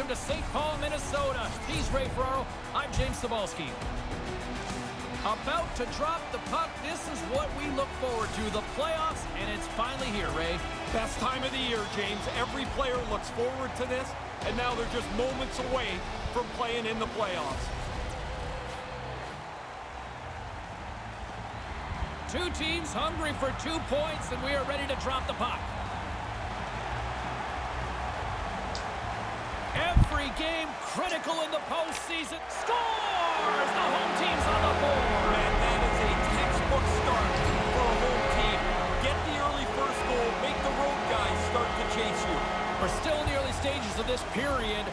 welcome to St. Paul, Minnesota. He's Ray Ferraro. I'm James Cebulski. About to drop the puck. This is what we look forward to, the playoffs, and it's finally here, Ray. Best time of the year, James. Every player looks forward to this, and now they're just moments away from playing in the playoffs. Two teams hungry for 2 points, and we are ready to drop the puck. Every game critical in the postseason. Scores! The home team's on the board. Man, that is a textbook start for a home team. Get the early first goal. Make the road guys start to chase you. We're still in the early stages of this period.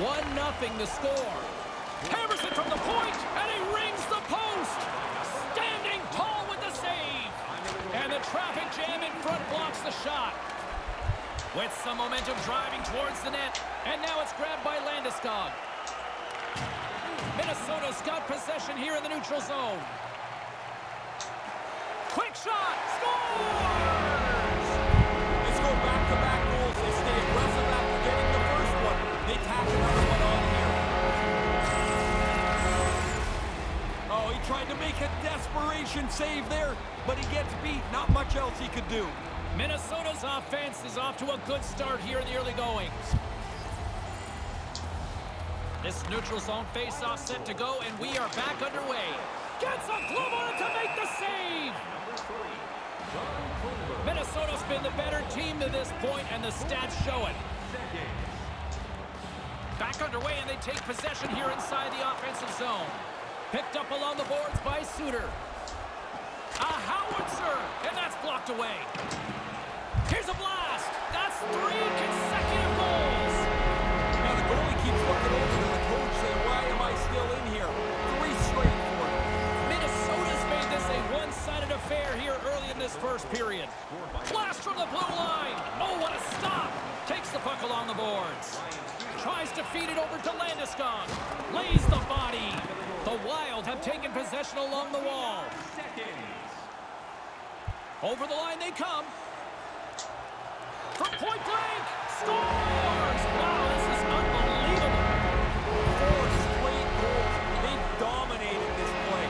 1-0 the score. Hammers it from the point, and he rings the post. Standing tall with the save. And the traffic jam in front blocks the shot. With some momentum driving towards the net. And now it's grabbed by Landeskog. Minnesota's got possession here in the neutral zone. Quick shot! Scores! Let's go back-to-back goals. They stay aggressive after getting the first one. They tack another one on here. Oh, he tried to make a desperation save there, but he gets beat. Not much else he could do. Minnesota's offense is off to a good start here in the early goings. This neutral zone face-off set to go, and we are back underway. Gets a glove on it to make the save! Minnesota's been the better team to this point, and the stats show it. Back underway, and they take possession here inside the offensive zone. Picked up along the boards by Suter. A howitzer, and that's blocked away. Here's a blast. That's 3 consecutive goals. Now the goalie keeps looking over to the coach saying, why am I still in here? 3 straight for him. Minnesota's made this a one-sided affair here early in this first period. Blast from the blue line. Oh, what a stop. Takes the puck along the boards. Tries to feed it over to Landeskog. Lays the body. The Wild have taken possession along the wall. Over the line they come. From point blank, scores! Wow, this is unbelievable. 4 straight goals. They've dominated this play.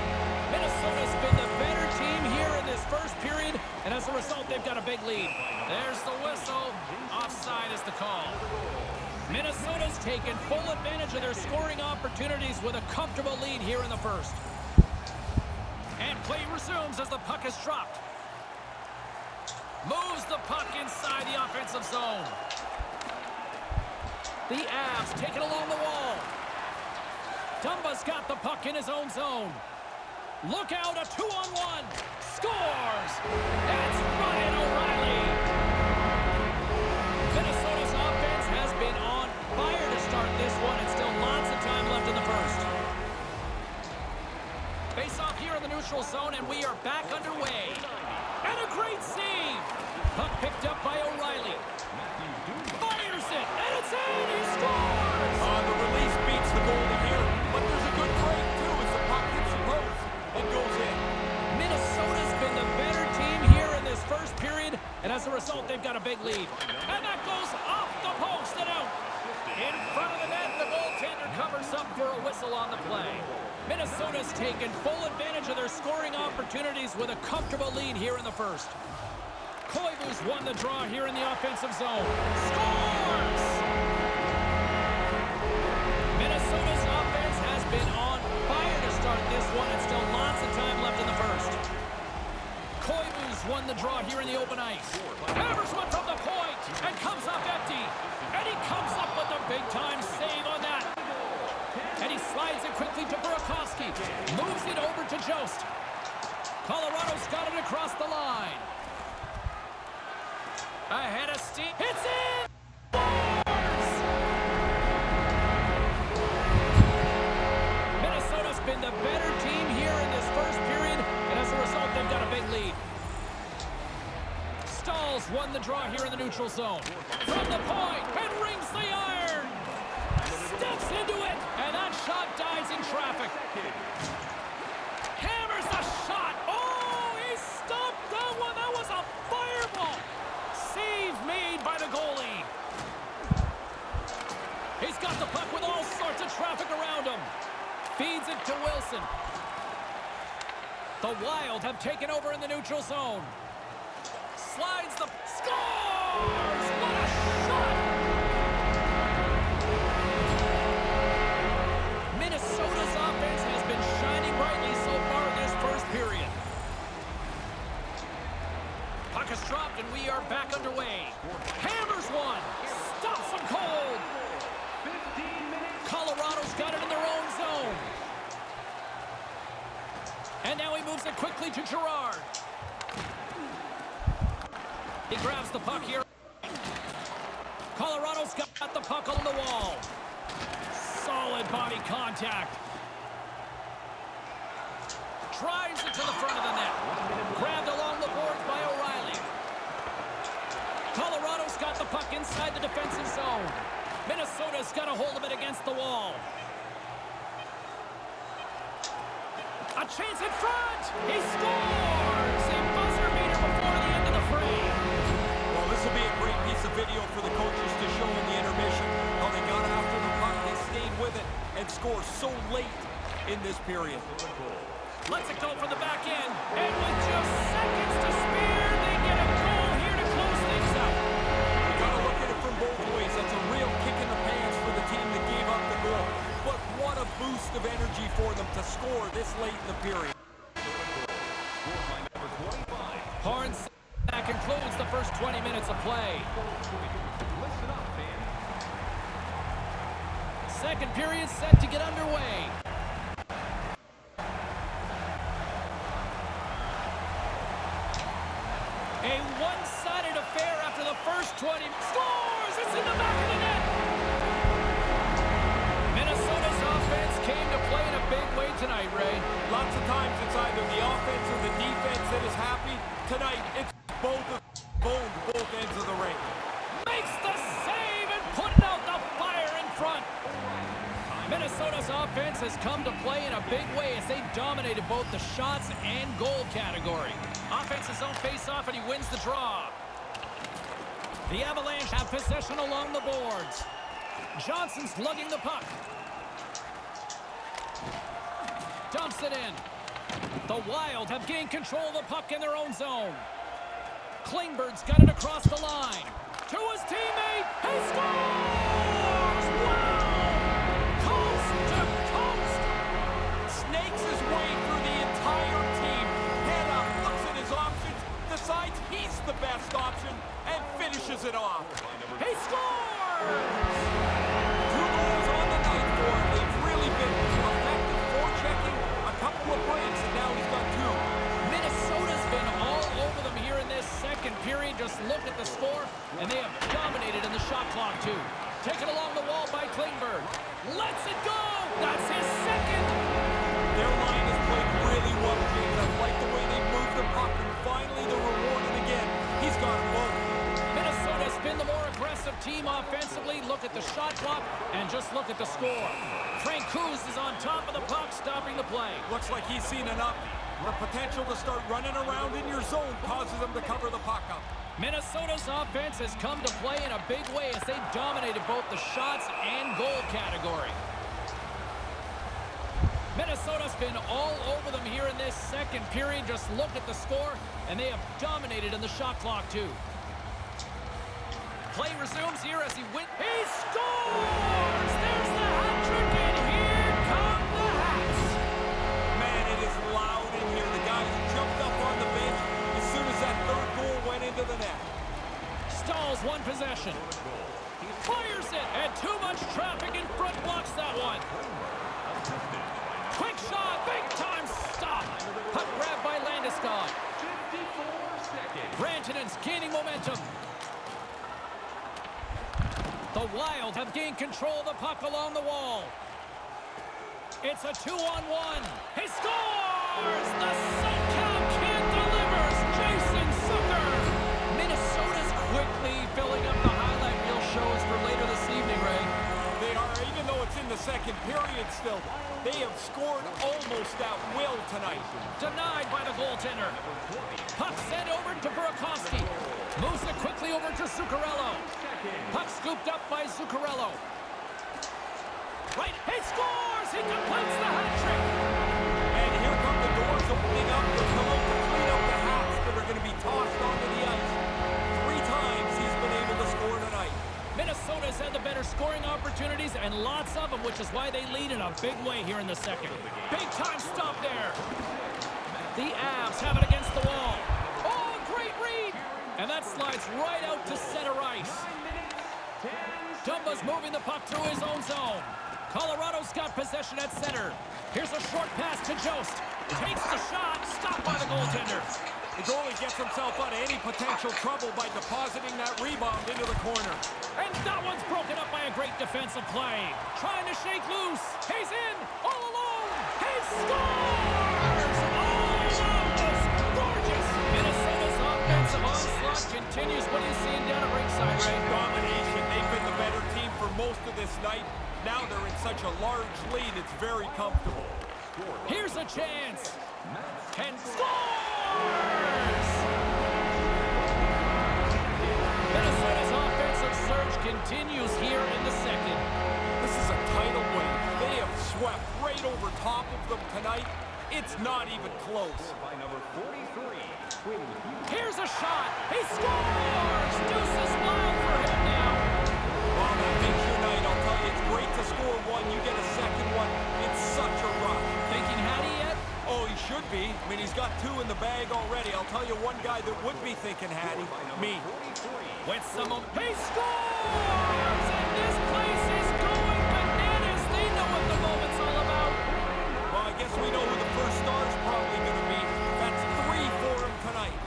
Minnesota's been the better team here in this first period, and as a result, they've got a big lead. There's the whistle. Offside is the call. Minnesota's taken full advantage of their scoring opportunities with a comfortable lead here in the first. And play resumes as the puck is dropped. Moves the puck inside the offensive zone. The Avs take it along the wall. Dumba's got the puck in his own zone. Look out, a 2-on-1. Scores! It's Ryan O'Reilly. Minnesota's offense has been on fire to start this one, and still lots of time left in the first. Face off here in the neutral zone, and we are back underway. And a great save! Puck picked up by O'Reilly. Fires it, and it's in! He scores! The release beats the goalie here, but there's a good break, too, as the puck hits the post and goes in. Minnesota's been the better team here in this first period, and as a result, they've got a big lead. And that goes off the post and out. In front of the net, the goaltender covers up for a whistle on the play. Minnesota's taken full advantage of their scoring opportunities with a comfortable lead here in the first. Koivu's won the draw here in the offensive zone. Scores! Minnesota's offense has been on fire to start this one, and still lots of time left in the first. Koivu's won the draw here in the open ice. Hammers one from the point and comes up empty. And he comes up with a big-time save on that. And he slides it quickly to Burakovsky. Moves it over to Jost. Colorado's got it across the line. Ahead of steam. It's in! Minnesota's been the better team here in this first period, and as a result, they've got a big lead. Stahl's won the draw here in the neutral zone. From the point, and rings the iron. Steps into it, and that shot dies in traffic. Hammers the shot. Oh, he stopped that one. That was a fireball. Save made by the goalie. He's got the Larson. The Wild have taken over in the neutral zone. Slides the... Scores! What a shot! Minnesota's offense has been shining brightly so far in this first period. Puck is dropped and we are back underway. Hammers one. Stops them cold. Colorado's got it in their own zone. And now he moves it quickly to Girard. He grabs the puck here. Colorado's got the puck on the wall. Solid body contact. Drives it to the front of the net. Grabbed along the boards by O'Reilly. Colorado's got the puck inside the defensive zone. Minnesota's got a hold of it against the wall. A chance in front! He scores! A buzzer beater before the end of the frame. Well, this will be a great piece of video for the coaches to show in the intermission. How they got after the puck, they stayed with it, and scored so late in this period. Lets it go from the back end, and with just seconds to spare, they get a goal here to close things out. You gotta look at it from both ways. That's a real kick in the pants for the team that gave up the goal. But what a boost of energy for them to score this late in the period. Horns, that concludes the first 20 minutes of play. Second period set to get underway. A one-sided affair after the first 20. Scores! It's in the back of the net! Minnesota's offense came to play in a big way tonight, Ray. Lots of times it's either the offense or the defense that is happy. Tonight, it's both ends of the ring. Makes the save and putting out the fire in front. Minnesota's offense has come to play in a big way as they dominated both the shots and goal category. Offense's own face-off and he wins the draw. The Avalanche have possession along the boards. Johnson's lugging the puck. Dumps it in. The Wild have gained control of the puck in their own zone. Klingberg's got it across the line. To his teammate. He scores! Wow! Coast to coast. Snakes his way through the entire team. Head up, looks at his options, decides he's the best option, and finishes it off. He scores! 2 goals on the night for him. They've really been effective forechecking, a couple of breaks, and now he's got 2. Minnesota's been all over them here in this second period. Just look at the score, and they have dominated in the shot clock, too. Taken along the wall by Klingberg. Lets it go! That's his second! Their line has played really well, James. I like the way they moved the puck, and finally they're rewarded again. He's got them both. Minnesota's been the more aggressive team offensively. Look at the shot clock, and just look at the score. Frank Kuz is on top of the puck, stopping the play. Looks like he's seen enough. The potential to start running around in your zone causes them to cover the puck up. Minnesota's offense has come to play in a big way as they dominated both the shots and goal category. Minnesota's been all over them here in this second period. Just look at the score, and they have dominated in the shot clock, too. Play resumes here as he wins. He scores! There's the hat trick, and here come the Hats. Man, it is loud in here. The guys jumped up on the bench as soon as that third goal went into the net. Stalls one possession. Fires it, and too much traffic in front blocks that one. Quick shot, big time stop. Puck grabbed by Landeskog. Rantanen's gaining momentum. The Wild have gained control of the puck along the wall. It's a 2-on-1. He scores! The SoCal Kid delivers. Jason Zucker. Minnesota's quickly filling up the highlight reel shows for later this evening, Ray. They are, even though it's in the second period still, they have scored almost at will tonight. Denied by the goaltender. Puck sent over to Burakovsky. Moves it quickly over to Zuccarello. Puck scooped up by Zuccarello. Right, he scores! He completes the hat trick! And here come the doors opening up. They're coming to clean up the hats that are going to be tossed onto the ice. 3 times he's been able to score tonight. Minnesota's had the better scoring opportunities, and lots of them, which is why they lead in a big way here in the second. Big time stop there. The Avs have it against the wall. Oh, great read! And that slides right out to center ice. Dumba's moving the puck through his own zone. Colorado's got possession at center. Here's a short pass to Jost. Takes the shot, stopped by the goaltender. The goalie gets himself out of any potential trouble by depositing that rebound into the corner. And that one's broken up by a great defensive play. Trying to shake loose. He's in, all alone. He scores! Oh, that was gorgeous. Minnesota's offensive onslaught continues. What are you seeing down at ringside, Ray? Domination. They've been the better team for most of this night. Now they're in such a large lead, it's very comfortable. Here's a chance. And scores! Minnesota's offensive surge continues here in the second. This is a tidal wave. They have swept right over top of them tonight. It's not even close. Here's a shot. He scores! Deuce is wild for him now. Well, that makes your night. I'll tell you, it's great to score one. You get a second one. It's such a rush. Thinking Hattie yet? Oh, he should be. I mean, he's got 2 in the bag already. I'll tell you one guy that would be thinking Hattie. Me. With some of... He scores! And this place is going bananas. They know what the moment's all about. Well, I guess we know who the first star's probably going to be. That's 3 for him tonight.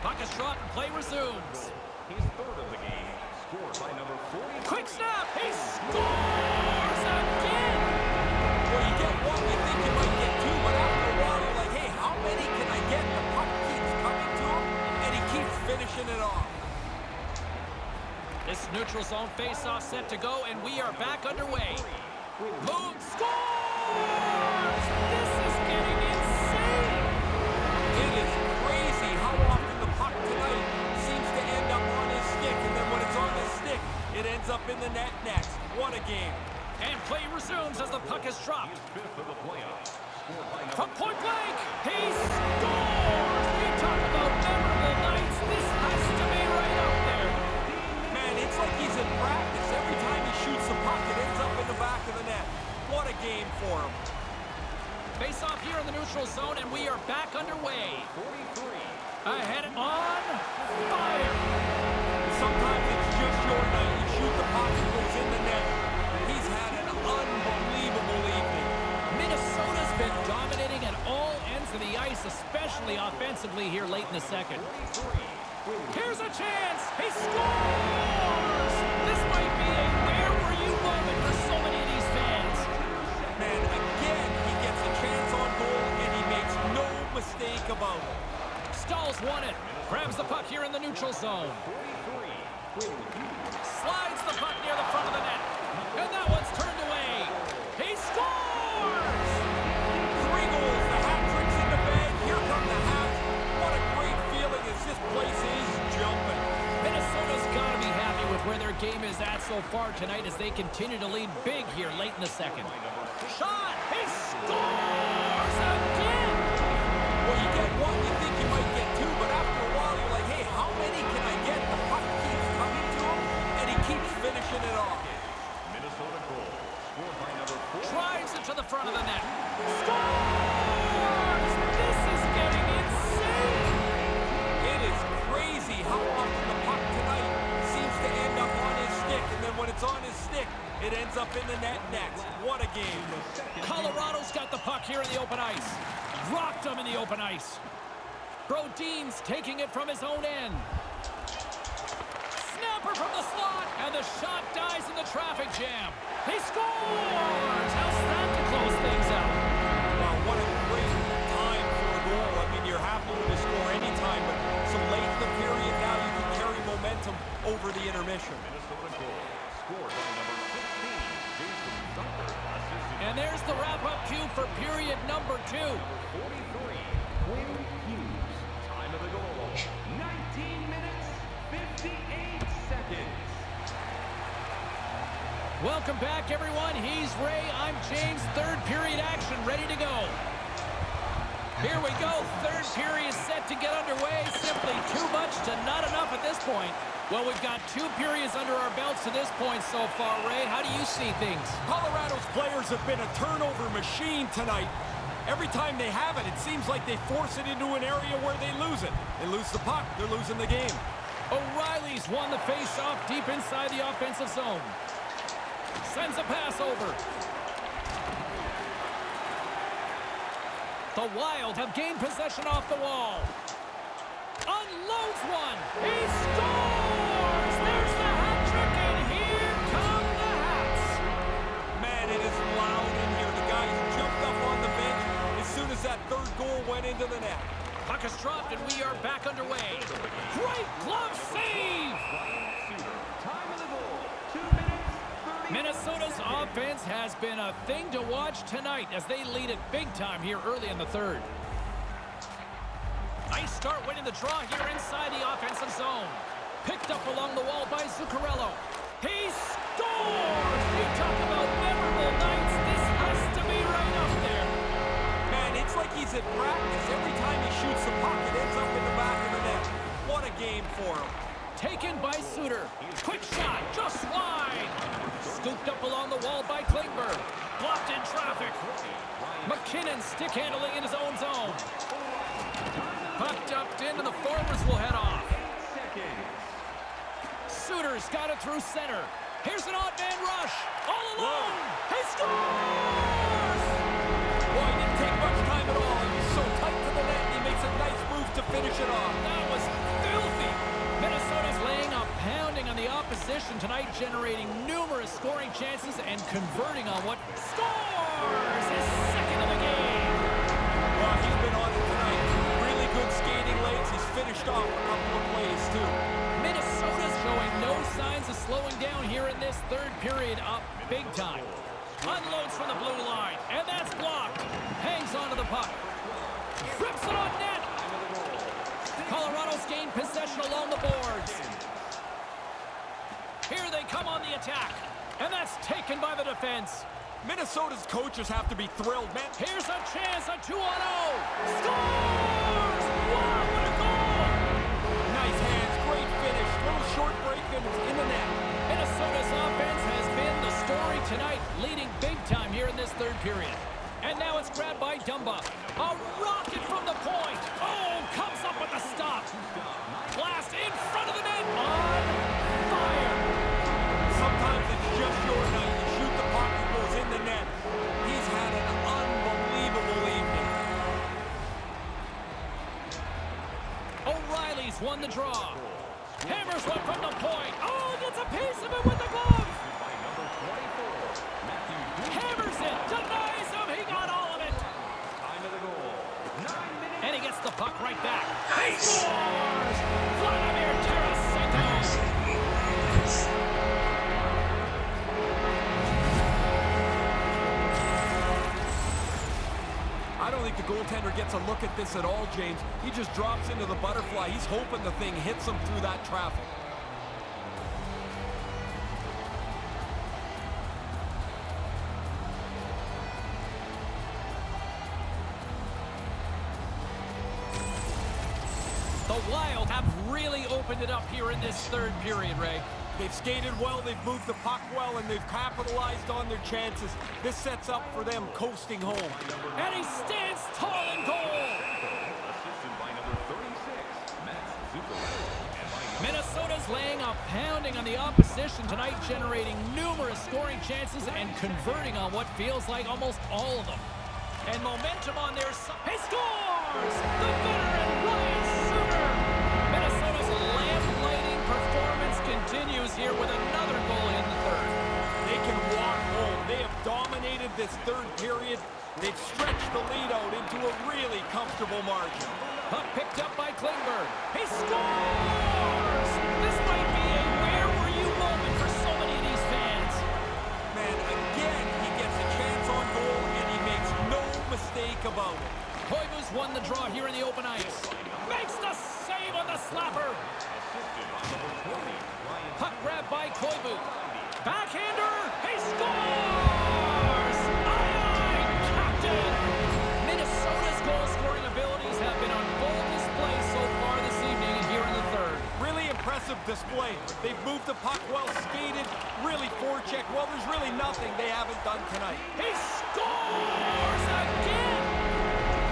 Puck is shot and play resumes. His third of the game, scored by number 40. Quick snap! He scores again! Well, you get one, you think you might get 2, but after a while you're like, hey, how many can I get? The puck keeps coming to him, and he keeps finishing it off. This neutral zone face-off set to go, and we are back underway. Move, scores! This is getting insane! It is crazy how often the puck tonight seems to end up on his stick, and then when it's on his stick, it ends up in the net next. What a game. And play resumes as the puck is dropped. Fifth of the playoffs, scored by From point blank, he scores! You talk about memorable nights. This has to be right up there. Man, it's like he's in practice. Every time he shoots the puck, it ends up in the back of the net. What a game for him. Face off here in the neutral zone, and we are back underway. 43. Ahead on fire. Sometimes it's just your night. You shoot the puck, it goes in the net. He's had an unbelievable evening. Minnesota's been dominating at all ends of the ice, especially offensively here late in the second. Here's a chance. He scores! This might be a where were you moment for so many of these fans. Man, again, he gets a chance on goal, and he makes no mistake about it. Stahl's won it. Grabs the puck here in the neutral zone. Slides the puck near the front of the net. And that one's turned away. He scores! 3 goals, the hat trick's in the bag. Here come the Habs. What a great feeling as this place is jumping. Minnesota's got to be happy with where their game is at so far tonight as they continue to lead big here late in the second. Shot! He scores again! Well, you get one, you think you might get 2, but after a while you're like, hey, how many can I get? The puck keeps coming to him, and he keeps finishing it off. Minnesota goal, scored by number 4. Drives it to the front of the net. Scores! This is getting insane! It is crazy how often the puck tonight seems to end up on his stick, and then when it's on his stick, it ends up in the net next. What a game. Colorado's got the puck here in the open ice. Rocked him in the open ice. Brodin's taking it from his own end. Snapper from the slot, and the shot dies in the traffic jam. He scores! How's that to close things out? Wow, what a great time for a goal. I mean, you're happy to score any time, but so late in the period now you can carry momentum over the intermission. Minnesota goal, scored by number 16, Jason Zucker. And there's the wrap-up cue for period number 2. 43, Quinn Hughes. Time of the goal, 19 minutes, 58 seconds. Well, Welcome back, everyone. He's Ray. I'm James. Third period action ready to go. Here we go. Third period set to get underway. Simply too much to not enough at this point. Well, we've got 2 periods under our belts to this point so far, Ray. How do you see things? Colorado's players have been a turnover machine tonight. Every time they have it, it seems like they force it into an area where they lose it. They lose the puck. They're losing the game. O'Reilly's won the face-off deep inside the offensive zone. Sends a pass over. The Wild have gained possession off the wall. Unloads one. He scores! There's the hat trick, and here come the Hats. Man, it is loud in here. The guys jumped up on the bench as soon as that third goal went into the net. Puck is dropped, and we are back underway. Great glove save! Time of the goal, 2 minutes, 30 Minnesota's offense has been a thing to watch tonight as they lead it big time here early in the third. Nice start winning the draw here inside the offensive zone. Picked up along the wall by Zuccarello. He scores! You talk about memorable nights. This has to be right up there. Man, it's like he's at practice. Every time he shoots the puck, it ends up in the back of the net. What a game for him. Taken by Suter. Quick shot, just wide. Scooped up along the wall by Klingberg. Blocked in traffic. McKinnon stick handling in his own zone. Puck dumped in, and the forwards will head off. Suter's got it through center. Here's an odd man rush. All alone. He scores! Boy, he didn't take much time at all. He was so tight to the net, and he makes a nice move to finish it off. That was filthy. Minnesota's laying a pounding on the opposition tonight, generating numerous scoring chances and converting on what scores his second of the game. Well, he's been on it tonight. Really good skating legs. He's finished off a couple of plays, too. Minnesota's showing no signs of slowing down here in this third period, up big time. Unloads from the blue line, and that's blocked. Hangs onto the puck. Trips it on net. Colorado's gained possession along the boards. Here they come on the attack, and that's taken by the defense. Minnesota's coaches have to be thrilled, man. Here's a chance, a 2-on-0. Scores! Wow, what a goal! Nice hands, great finish. Little short break, and it's in the net. Minnesota's offense has been the story tonight, leading big time here in this third period. And now it's grabbed by Dumba. A rocket from the point. Oh, comes up with the stop. Blast in front of the net. On fire. Sometimes it's just your night. You shoot the puck, it goes in the net. He's had an unbelievable evening. O'Reilly's won the draw. Hammers one from the point. Oh, gets a piece of it with the glove. Hammers it. Denies him. He got all of it. Time of the goal, 9 minutes. And he gets the puck right back. He scores! Vladimir Tarasenko. I don't think the goaltender gets a look at this at all, James. He just drops into the butterfly. He's hoping the thing hits him through that traffic. The Wild have really opened it up here in this third period, Ray. They've skated well, they've moved the puck well, and they've capitalized on their chances. This sets up for them coasting home. And he stands tall in goal. Minnesota's laying a pounding on the opposition tonight, generating numerous scoring chances and converting on what feels like almost all of them. And momentum on their side. He scores! The veteran Ryan Suter! Minnesota's lamp-lighting performance continues here with another goal in the third. They can walk home. They have dominated this third period. They've stretched the lead out into a really comfortable margin. Puck picked up by Klingberg. He scores! This might be a where were you moment for so many of these fans. Man, again, he gets a chance on goal, and he makes no mistake about it. Koivu's won the draw here in the open ice. Makes the save on the slapper. Puck grab by Koivu. Backhander. He display. They've moved the puck well, skated, really forecheck. Well, there's really nothing they haven't done tonight. He scores again!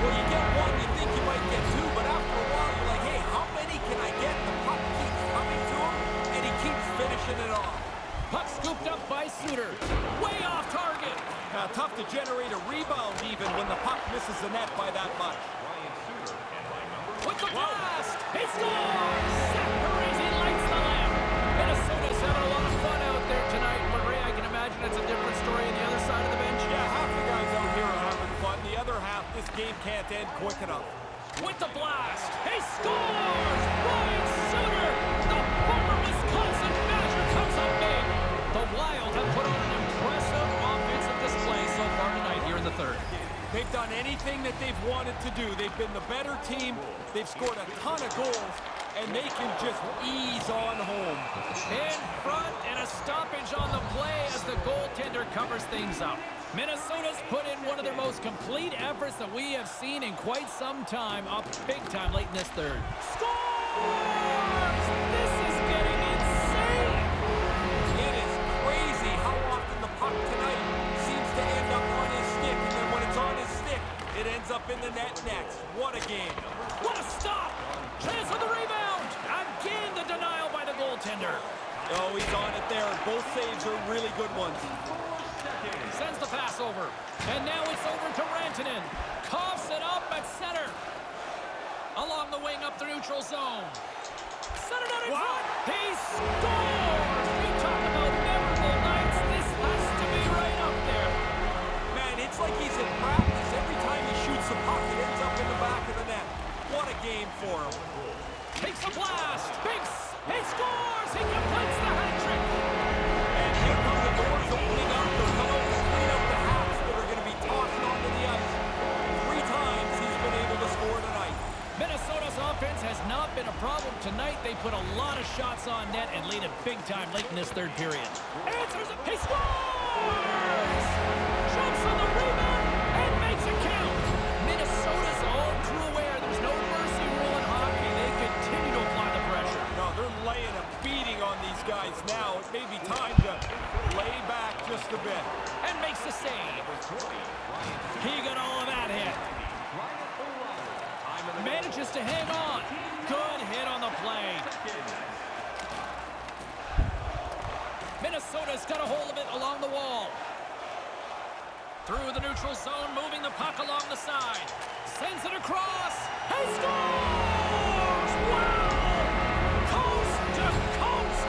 Well, you get one, you think you might get two, but after a while, you're like, hey, how many can I get? The puck keeps coming to him, and he keeps finishing it off. Puck scooped up by Suter. Way off target. Now, tough to generate a rebound even when the puck misses the net by that much. With the blast, he scores! Zach Parise lights the lamp. Minnesota's having a lot of fun out there tonight, but Ray, I can imagine it's a different story on the other side of the bench. Yeah, half the guys out here are having fun. The other half, this game can't end quick enough. With the blast, he scores! Ryan Suter, the former Wisconsin Badger, comes up big. The Wild have put on an impressive offensive display so far tonight here in the third. They've done anything that they've wanted to do. They've been the better team. They've scored a ton of goals, and they can just ease on home. In front, and a stoppage on the play as the goaltender covers things up. Minnesota's put in one of their most complete efforts that we have seen in quite some time, up big time late in this third. Scores! This is getting insane! It is crazy how often the puck tonight seems to end up on his stick, and then when it's on his stick, it ends up in the net next. What a game. What a stop! Chance for the rebound! Again, the denial by the goaltender. Oh, he's on it there. Both saves are really good ones. Sends the pass over. And now it's over to Rantanen. Coughs it up at center. Along the wing up the neutral zone. Center down in front. He scores! You talk about memorable nights. This has to be right up there. Man, it's like he's in practice. Every time he shoots the puck, it ends up in the back of the net. What a game for him. Takes a blast. He scores! He completes the hat trick. And here come the doors opening up. They're coming to clean up the hats that are going to be tossed onto the ice. 3 times he's been able to score tonight. Minnesota's offense has not been a problem tonight. They put a lot of shots on net and lead it big time late in this third period. Answers it. He scores! Jumps on the rebound and makes it count. Minnesota's all too aware there's no mercy rule in hockey. They continue to apply the pressure. No, they're laying a beating on these guys now. It may be time to lay back just a bit. And makes the save. He got all of that hit. Manages to hang on. Good hit on the play. Minnesota's got a hold of it along the wall. Through the neutral zone, moving the puck along the side. Sends it across. He scores! Wow! Coast to coast!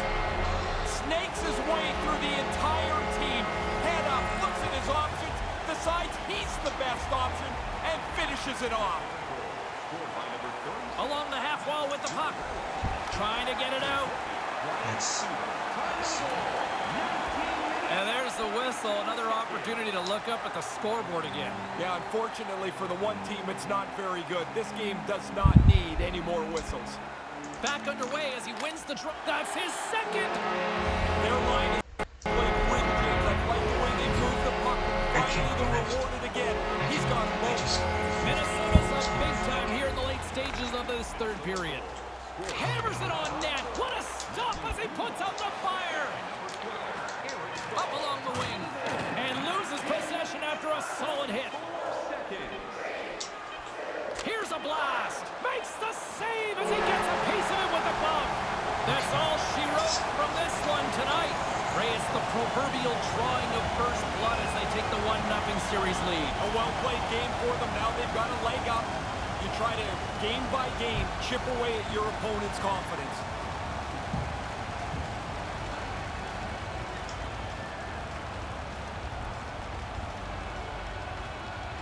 Snakes his way through the entire team. Head up, looks at his options, decides he's the best option, and finishes it off. Along the half wall with the puck. Trying to get it out. And there's the whistle. Another opportunity to look up at the scoreboard again. Yeah, unfortunately for the one team, it's not very good. This game does not need any more whistles. Back underway as he wins the draw. That's his second. Their line is playing great, James. I like the way they move the puck. Finally, they're rewarded again. He's got most. Minnesota's up big time here in the late stages of this third period. Hammers it on net. What a stop as he puts out the fire. Up along the wing. And loses possession after a solid hit. Here's a blast. Makes the save as he gets a piece of it with the glove. That's all she wrote from this one tonight. Ray, it's the proverbial drawing of first blood as they take the 1-0 series lead. A well-played game for them. Now they've got a leg up. You try to, game by game, chip away at your opponent's confidence.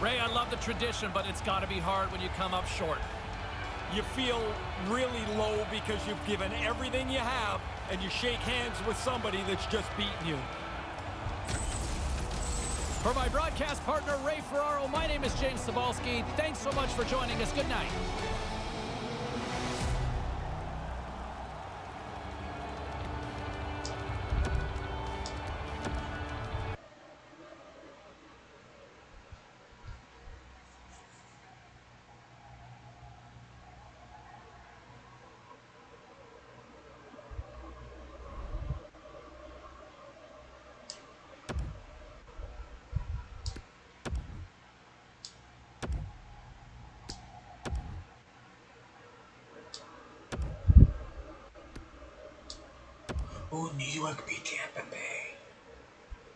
Ray, I love the tradition, but it's got to be hard when you come up short. You feel really low because you've given everything you have, and you shake hands with somebody that's just beaten you. For my broadcast partner, Ray Ferraro, my name is James Cybulski. Thanks so much for joining us. Good night. Oh, New York beat Tampa Bay.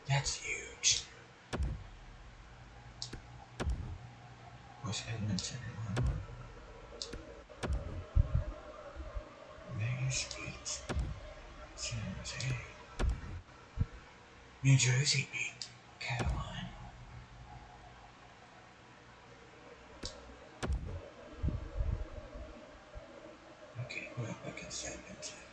That's huge. Was Edmonton won? Vegas beat San Jose. New Jersey beat Carolina. Okay, we're up against Edmonton.